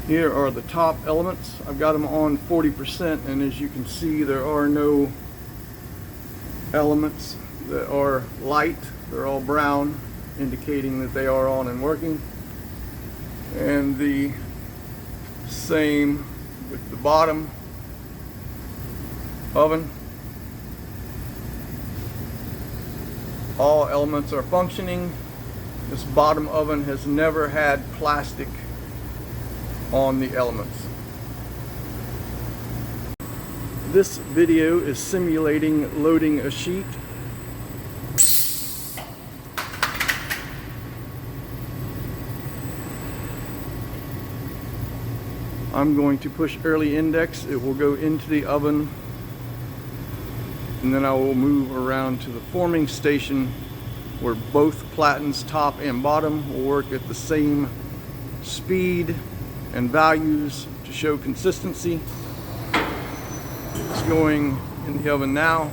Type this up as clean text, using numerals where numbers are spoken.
Here are the top elements. I've got them on 40%, and as you can see, there are no elements that are light. They're all brown, indicating that they are on and working. And the same with the bottom oven. All elements are functioning. This bottom oven has never had plastic on the elements. This video is simulating loading a sheet. I'm going to push early index. It will go into the oven, and then I will move around to the forming station where both platens, top and bottom, will work at the same speed and values to show consistency. It's going in the oven now.